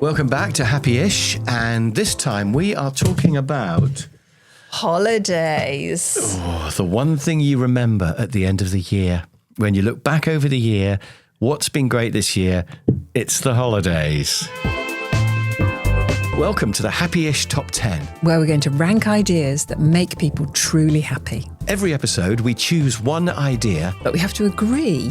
Welcome back to Happy-ish, and this time we are talking about holidays. Oh, the one thing you remember at the end of the year. When you look back over the year, what's been great this year? It's the holidays. Welcome to the Happy-ish Top 10. Where we're going to rank ideas that make people truly happy. Every episode, we choose one idea, but we have to agree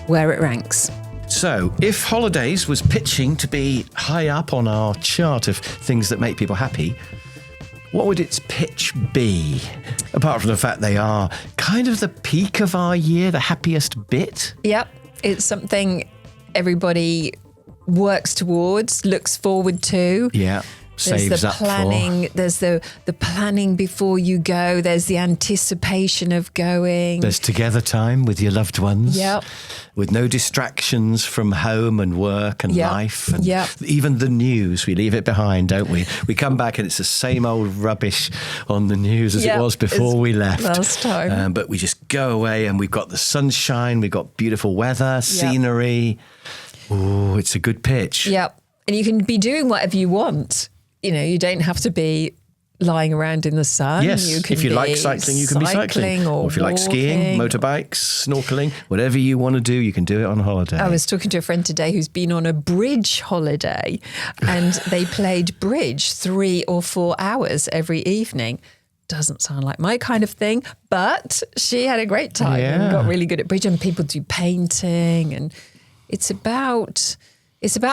where it ranks. So, if holidays was pitching to be high up on our chart of things that make people happy, what would its pitch be? Apart from the fact they are kind of the peak of our year, the happiest bit. Yep, it's something everybody works towards, looks forward to. Yeah. There's the planning. There's the planning before you go. There's the anticipation of going. There's together time with your loved ones. Yep. With no distractions from home and work and life. And even the news, we leave it behind, don't we? We come back and it's the same old rubbish on the news as it was before we left. Last time. But we just go away and we've got the sunshine, we've got beautiful weather, scenery. Oh, it's a good pitch. Yep. And you can be doing whatever you want. You know, you don't have to be lying around in the sun. Yes, you can if you like cycling, you can be cycling. Or if you like skiing, motorbikes, snorkeling, whatever you want to do, you can do it on holiday. I was talking to a friend today who's been on a bridge holiday and they played bridge 3 or 4 hours every evening. Doesn't sound like my kind of thing, but she had a great time and got really good at bridge. And people do painting, and it's about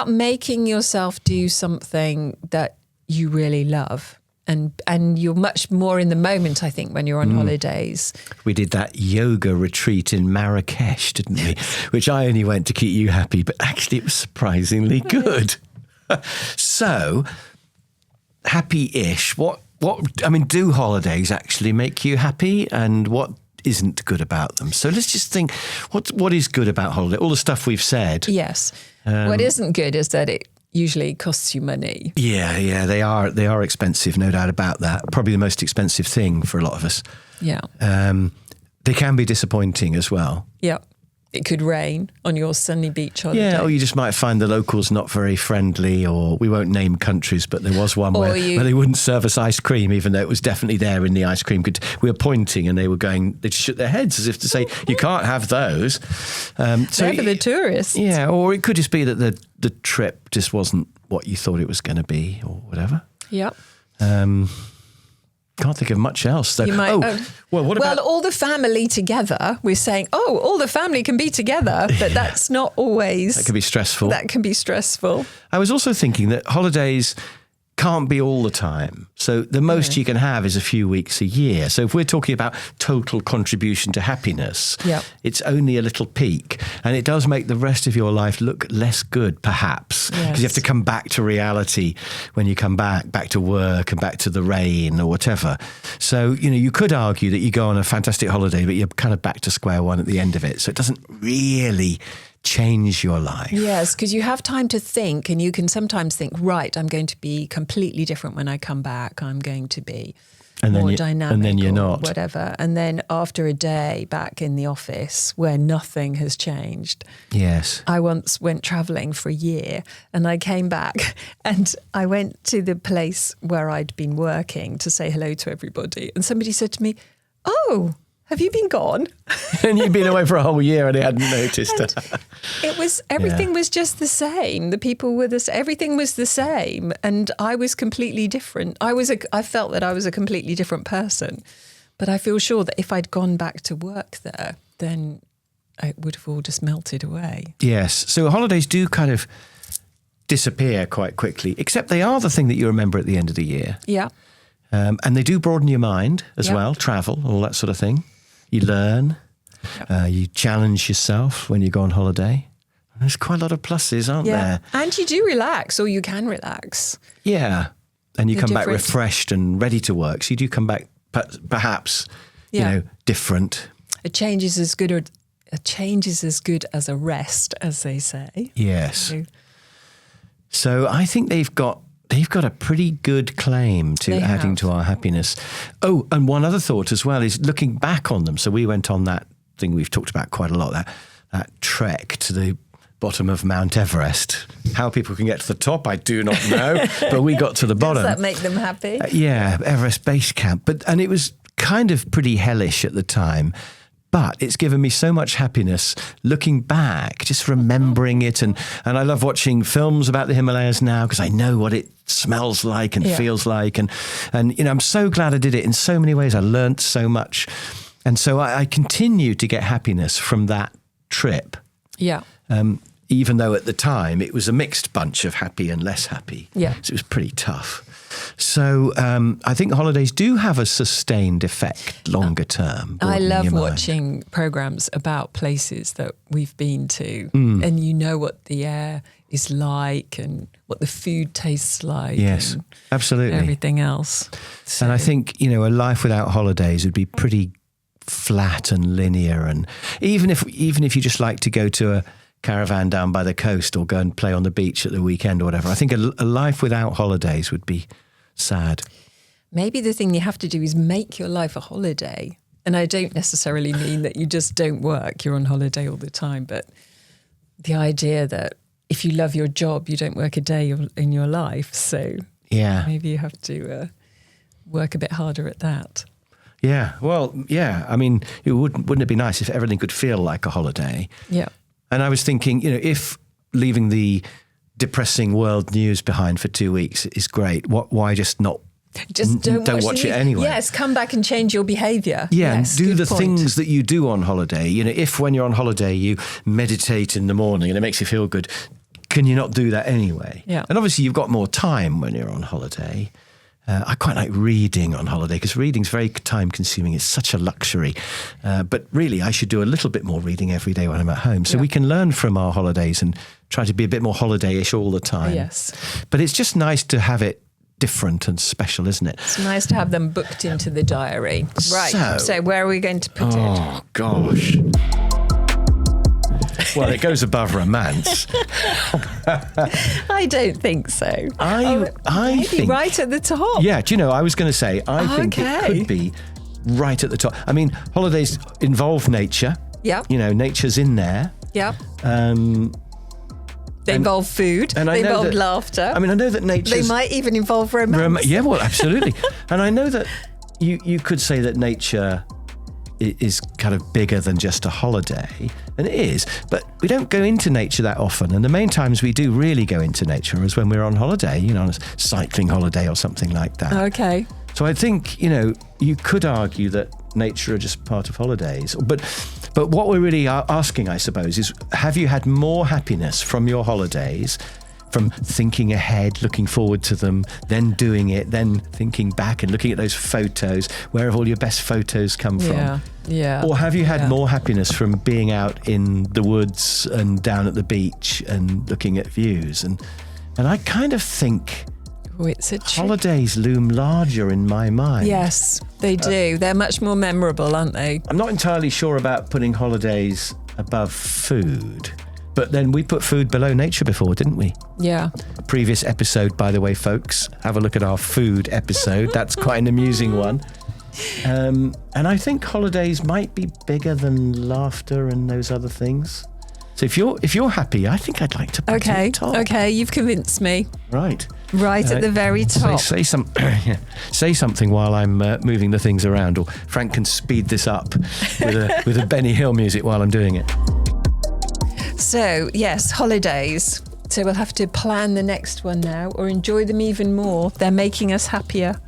making yourself do something that you really love. And you're much more in the moment, I think, when you're on holidays. We did that yoga retreat in Marrakesh, didn't we? Which I only went to keep you happy, but actually it was surprisingly good. So, happy-ish. Do holidays actually make you happy, and what isn't good about them? So let's just think, what is good about holiday? All the stuff we've said. Yes. What isn't good is that it usually costs you money. Yeah, they are expensive, no doubt about that. Probably the most expensive thing for a lot of us. Yeah. They can be disappointing as well. Yeah. It could rain on your sunny beach holiday. Yeah, or you just might find the locals not very friendly, or we won't name countries, but there was one where they wouldn't serve us ice cream, even though it was definitely there in the ice cream. We were pointing and they just shook their heads as if to say, you can't have those. They're for the tourists. Yeah, or it could just be that the trip just wasn't what you thought it was going to be, or whatever. Yep. Can't think of much else, though. You might, what about... Well, all the family together, we're saying, all the family can be together, but that's not always... That can be stressful. That can be stressful. I was also thinking that holidays can't be all the time. So the most you can have is a few weeks a year. So if we're talking about total contribution to happiness, it's only a little peak. And it does make the rest of your life look less good, perhaps. Because you have to come back to reality when you come back to work and back to the rain or whatever. So, you could argue that you go on a fantastic holiday, but you're kind of back to square one at the end of it. So it doesn't really change your life. Yes, because you have time to think, and you can sometimes think, right, I'm going to be completely different when I come back. I'm going to be more dynamic, and then you're not. Whatever. And then after a day back in the office where nothing has changed. Yes. I once went travelling for a year and I came back and I went to the place where I'd been working to say hello to everybody. And somebody said to me, "Oh, have you been gone?" And you'd been away for a whole year and he hadn't noticed. It was, everything was just the same. The people were everything was the same. And I was completely different. I felt that I was a completely different person. But I feel sure that if I'd gone back to work there, then it would have all just melted away. Yes. So holidays do kind of disappear quite quickly, except they are the thing that you remember at the end of the year. Yeah. And they do broaden your mind as well, travel, all that sort of thing. You learn, you challenge yourself when you go on holiday. There's quite a lot of pluses, aren't there? And you do relax, or you can relax. Yeah. And you come back refreshed and ready to work. So you do come back perhaps, different. A change is as good as a rest, as they say. Yes. So I think they've got a pretty good claim to adding to our happiness. Oh, and one other thought as well is looking back on them. So we went on that thing we've talked about quite a lot, that trek to the bottom of Mount Everest. How people can get to the top, I do not know, but we got to the bottom. Does that make them happy? Yeah, Everest Base Camp. And it was kind of pretty hellish at the time. But it's given me so much happiness looking back, just remembering it. And I love watching films about the Himalayas now because I know what it smells like and feels like. And I'm so glad I did it in so many ways. I learnt so much. And so I continue to get happiness from that trip. Yeah. Even though at the time it was a mixed bunch of happy and less happy. Yeah. So it was pretty tough. So I think holidays do have a sustained effect longer term. I love watching programs about places that we've been to and you know what the air is like and what the food tastes like. Yes, and absolutely. everything else. So, and I think, a life without holidays would be pretty flat and linear. And even if you just like to go to a caravan down by the coast or go and play on the beach at the weekend or whatever, I think a life without holidays would be sad. Maybe the thing you have to do is make your life a holiday. And I don't necessarily mean that you just don't work, you're on holiday all the time, but the idea that if you love your job, you don't work a day in your life. So maybe you have to work a bit harder at that. Yeah, well, yeah. I mean, wouldn't it be nice if everything could feel like a holiday? Yeah. And I was thinking, if leaving the depressing world news behind for 2 weeks is great, why just not? Just don't watch it anyway. Yes, come back and change your behaviour. Yeah, yes, and do the point. things that you do on holiday. If when you're on holiday you meditate in the morning and it makes you feel good, can you not do that anyway? Yeah. And obviously you've got more time when you're on holiday. I quite like reading on holiday because reading's very time consuming. It's such a luxury. But really, I should do a little bit more reading every day when I'm at home so we can learn from our holidays and try to be a bit more holiday-ish all the time. Yes. But it's just nice to have it different and special, isn't it? It's nice to have them booked into the diary. Right. So where are we going to put it? Oh, gosh. Well, it goes above romance. I don't think so. I think right at the top. Yeah, do you know, I was going to say, I think it could be right at the top. I mean, holidays involve nature. Yeah. Nature's in there. Yeah. They involve food. And they involve laughter. I mean, I know that nature. They might even involve romance. Yeah, well, absolutely. And I know that you could say that nature is kind of bigger than just a holiday, and it is, but we don't go into nature that often, and the main times we do really go into nature is when we're on holiday, on a cycling holiday or something like that. Okay. So I think, you could argue that nature are just part of holidays, but what we're really asking, I suppose, is have you had more happiness from your holidays, from thinking ahead, looking forward to them, then doing it, then thinking back and looking at those photos, where have all your best photos come from? Yeah. Or have you had more happiness from being out in the woods and down at the beach and looking at views? And I kind of think holidays loom larger in my mind. Yes, they do. They're much more memorable, aren't they? I'm not entirely sure about putting holidays above food. But then we put food below nature before, didn't we? Yeah. Previous episode, by the way, folks. Have a look at our food episode. That's quite an amusing one. And I think holidays might be bigger than laughter and those other things. So if you're happy, I think I'd like to put it at the top. Okay, you've convinced me. Right. Right at the very top. Say something while I'm moving the things around, or Frank can speed this up with a Benny Hill music while I'm doing it. So, yes, holidays. So we'll have to plan the next one now or enjoy them even more. They're making us happier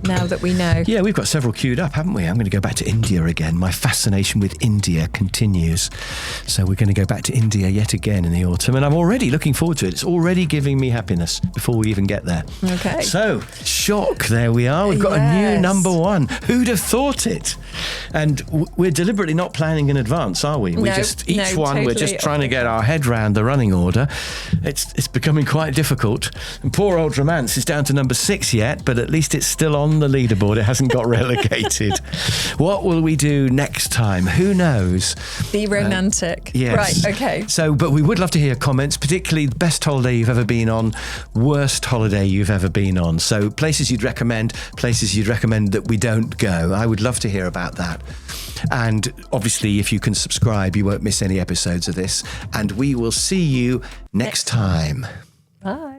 now that we know. Yeah, we've got several queued up, haven't we? I'm going to go back to India again. My fascination with India continues. So we're going to go back to India yet again in the autumn. And I'm already looking forward to it. It's already giving me happiness before we even get there. Okay. So, shock, there we are. We've got a new number one. Who'd have thought it? And we're deliberately not planning in advance, are we? We're just trying to get our head round the running order. It's becoming quite difficult. And poor old romance is down to number 6 yet, but at least it's still on on the leaderboard. It hasn't got relegated. What will we do next time? Who knows? Be romantic. Yes. Right, okay. So, but we would love to hear comments, particularly the best holiday you've ever been on, worst holiday you've ever been on. So places you'd recommend that we don't go. I would love to hear about that. And obviously, if you can subscribe, you won't miss any episodes of this. And we will see you next time. Bye.